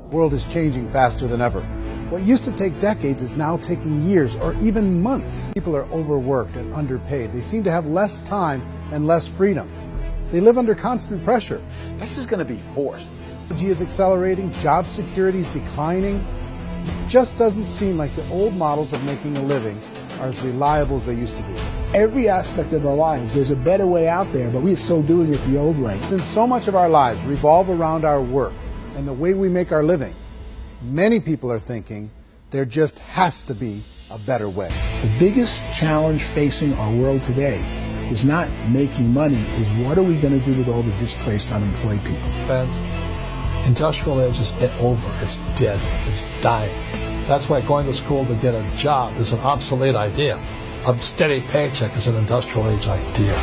The world is changing faster than ever. What used to take decades is now taking years or even months. People are overworked and underpaid. They seem to have less time and less freedom. They live under constant pressure. This is going to be forced. Technology is accelerating, job security is declining. It just doesn't seem like the old models of making a living are as reliable as they used to be. Every aspect of our lives, there's a better way out there, but we're still doing it the old way. Since so much of our lives revolve around our work and the way we make our living, many people are thinking there just has to be a better way. The biggest challenge facing our world today is not making money, is what are we going to do with all the displaced, unemployed people? Industrial age is over, it's dead, it's dying. That's why going to school to get a job is an obsolete idea. A steady paycheck is an industrial age idea.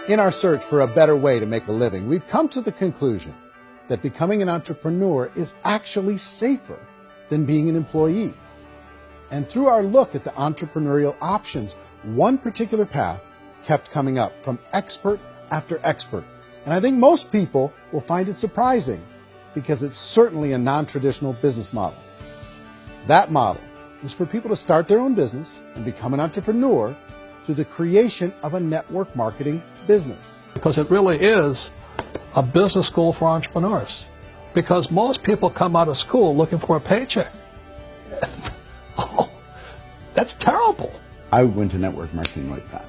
In our search for a better way to make a living, we've come to the conclusion that becoming an entrepreneur is actually safer than being an employee. And through our look at the entrepreneurial options, one particular path kept coming up from expert after expert. And I think most people will find it surprising because it's certainly a non-traditional business model. That model is for people to start their own business and become an entrepreneur through the creation of a network marketing business. Because it really is a business school for entrepreneurs. Because most people come out of school looking for a paycheck. Oh, that's terrible. I went to network marketing like that.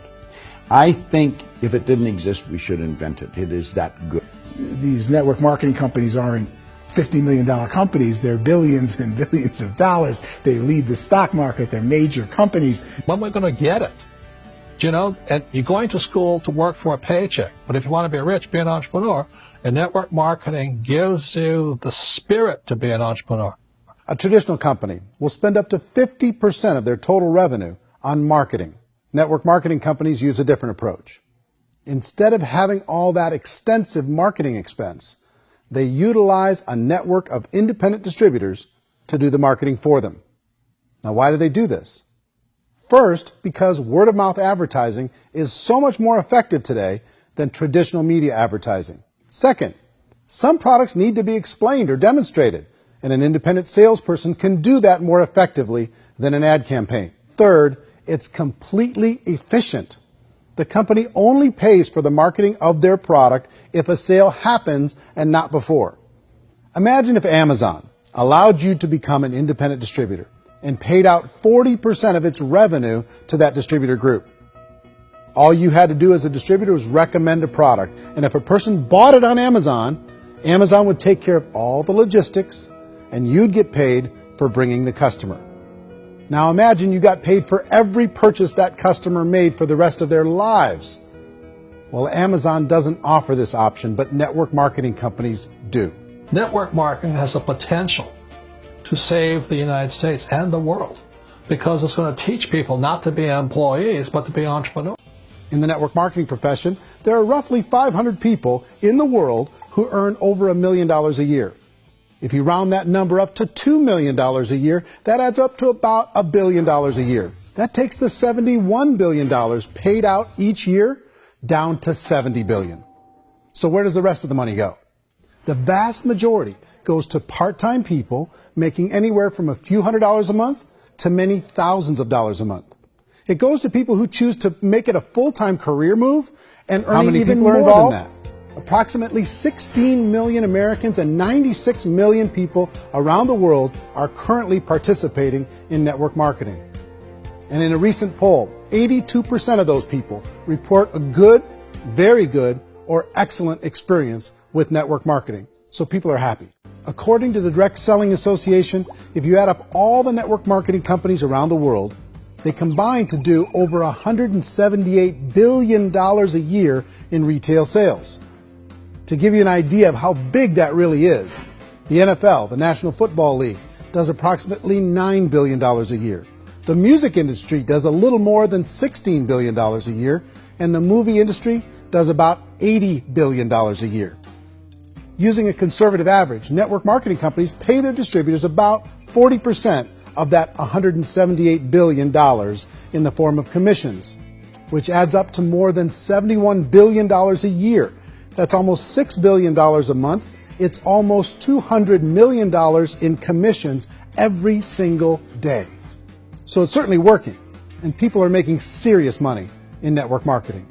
I think if it didn't exist, we should invent it. It is that good. These network marketing companies aren't $50 million companies. They're billions and billions of dollars. They lead the stock market. They're major companies. When we're going to get it? You know, and you're going to school to work for a paycheck. But if you want to be rich, be an entrepreneur. And network marketing gives you the spirit to be an entrepreneur. A traditional company will spend up to 50% of their total revenue on marketing. Network marketing companies use a different approach. Instead of having all that extensive marketing expense, they utilize a network of independent distributors to do the marketing for them. Now, why do they do this? First, because word-of-mouth advertising is so much more effective today than traditional media advertising. Second, some products need to be explained or demonstrated, and an independent salesperson can do that more effectively than an ad campaign. Third, it's completely efficient. The company only pays for the marketing of their product if a sale happens and not before. Imagine if Amazon allowed you to become an independent distributor and paid out 40% of its revenue to that distributor group. All you had to do as a distributor was recommend a product, and if a person bought it on Amazon, Amazon would take care of all the logistics, and you'd get paid for bringing the customer. Now imagine you got paid for every purchase that customer made for the rest of their lives. Well, Amazon doesn't offer this option, but network marketing companies do. Network marketing has the potential to save the United States and the world because it's going to teach people not to be employees, but to be entrepreneurs. In the network marketing profession, there are roughly 500 people in the world who earn over $1 million a year. If you round that number up to $2 million a year, that adds up to about $1 billion a year. That takes the $71 billion paid out each year down to $70 billion. So where does the rest of the money go? The vast majority goes to part-time people making anywhere from a few $100s a month to many thousands of dollars a month. It goes to people who choose to make it a full-time career move and earning even more than that. Approximately 16 million Americans and 96 million people around the world are currently participating in network marketing. And in a recent poll, 82% of those people report a good, very good, or excellent experience with network marketing. So people are happy. According to the Direct Selling Association, if you add up all the network marketing companies around the world, they combine to do over $178 billion a year in retail sales. To give you an idea of how big that really is, the NFL, the National Football League, does approximately $9 billion a year. The music industry does a little more than $16 billion a year, and the movie industry does about $80 billion a year. Using a conservative average, network marketing companies pay their distributors about 40% of that $178 billion in the form of commissions. which adds up to more than $71 billion a year. That's almost $6 billion a month. It's almost $200 million in commissions every single day. So it's certainly working, and people are making serious money in network marketing.